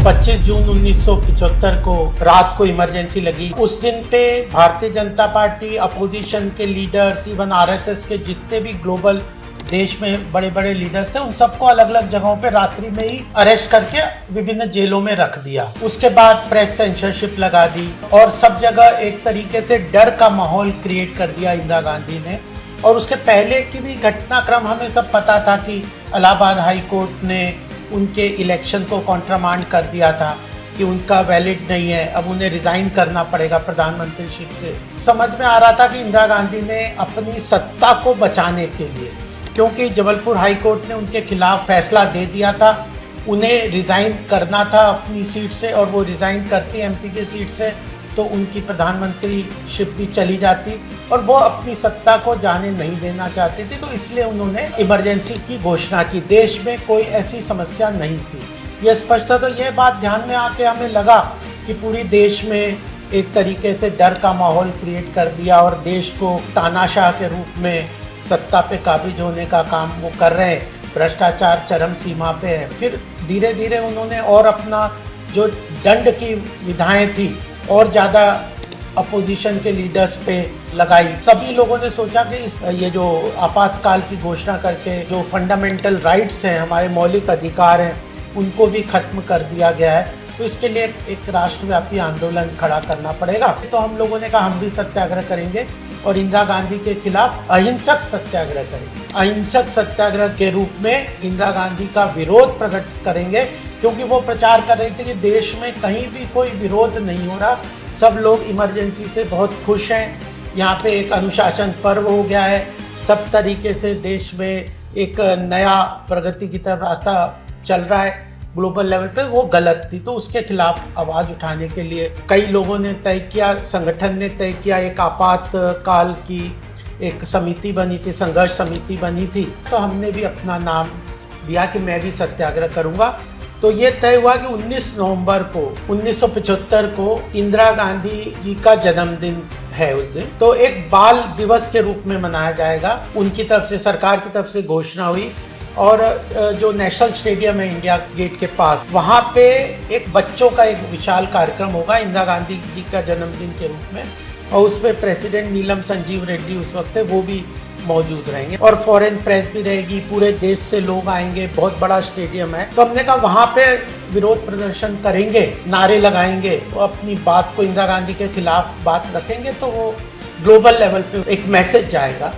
25 जून 1975 को रात को इमरजेंसी लगी। उस दिन पे भारतीय जनता पार्टी, अपोजिशन के लीडर्स, इवन आरएसएस के जितने भी ग्लोबल देश में बड़े बड़े लीडर्स थे, उन सबको अलग अलग जगहों पे रात्रि में ही अरेस्ट करके विभिन्न जेलों में रख दिया। उसके बाद प्रेस सेंसरशिप लगा दी और सब जगह एक तरीके से डर का माहौल क्रिएट कर दिया इंदिरा गांधी ने। और उसके पहले की भी घटनाक्रम हमें सब पता था कि इलाहाबाद हाई कोर्ट ने उनके इलेक्शन को कॉन्ट्रामांड कर दिया था कि उनका वैलिड नहीं है, अब उन्हें रिजाइन करना पड़ेगा प्रधानमंत्रीशिप से। समझ में आ रहा था कि इंदिरा गांधी ने अपनी सत्ता को बचाने के लिए, क्योंकि जबलपुर हाई कोर्ट ने उनके खिलाफ फैसला दे दिया था, उन्हें रिजाइन करना था अपनी सीट से, और वो रिजाइन करती एमपी की सीट से तो उनकी प्रधानमंत्रीशिप भी चली जाती, और वो अपनी सत्ता को जाने नहीं देना चाहती थी। तो इसलिए उन्होंने इमरजेंसी की घोषणा की। देश में कोई ऐसी समस्या नहीं थी, ये स्पष्ट था। तो ये बात ध्यान में आके हमें लगा कि पूरी देश में एक तरीके से डर का माहौल क्रिएट कर दिया और देश को तानाशाह के रूप में सत्ता पे काबिज होने का काम वो कर रहे हैं। भ्रष्टाचार चरम सीमा पे है। फिर धीरे धीरे उन्होंने और अपना जो दंड की विधाएं थी और ज़्यादा अपोजिशन के लीडर्स पे लगाई। सभी लोगों ने सोचा कि ये जो आपातकाल की घोषणा करके जो फंडामेंटल राइट्स हैं, हमारे मौलिक अधिकार हैं, उनको भी खत्म कर दिया गया है, तो इसके लिए एक राष्ट्रव्यापी आंदोलन खड़ा करना पड़ेगा। तो हम लोगों ने कहा हम भी सत्याग्रह करेंगे और इंदिरा गांधी के खिलाफ अहिंसक सत्याग्रह करेंगे। अहिंसक सत्याग्रह के रूप में इंदिरा गांधी का विरोध प्रकट करेंगे, क्योंकि वो प्रचार कर रही थी कि देश में कहीं भी कोई विरोध नहीं हो रहा, सब लोग इमरजेंसी से बहुत खुश हैं, यहाँ पे एक अनुशासन पर्व हो गया है, सब तरीके से देश में एक नया प्रगति की तरफ रास्ता चल रहा है ग्लोबल लेवल पे। वो गलत थी, तो उसके खिलाफ आवाज़ उठाने के लिए कई लोगों ने तय किया, संगठन ने तय किया, एक आपातकाल की एक समिति बनी थी, संघर्ष समिति बनी थी। तो हमने भी अपना नाम दिया कि मैं भी सत्याग्रह करूँगा। तो ये तय हुआ कि 19 नवंबर को 1975 को इंदिरा गांधी जी का जन्मदिन है उस दिन, तो एक बाल दिवस के रूप में मनाया जाएगा। उनकी तरफ से, सरकार की तरफ से घोषणा हुई, और जो नेशनल स्टेडियम है इंडिया गेट के पास, वहाँ पे एक बच्चों का एक विशाल कार्यक्रम होगा इंदिरा गांधी जी का जन्मदिन के रूप में, और उसमें प्रेसिडेंट नीलम संजीव रेड्डी उस वक्त है, वो भी मौजूद रहेंगे, और फॉरेन प्रेस भी रहेगी, पूरे देश से लोग आएंगे, बहुत बड़ा स्टेडियम है। तो हमने कहा वहाँ पे विरोध प्रदर्शन करेंगे, नारे लगाएंगे, तो अपनी बात को इंदिरा गांधी के खिलाफ बात रखेंगे, तो वो ग्लोबल लेवल पे एक मैसेज जाएगा।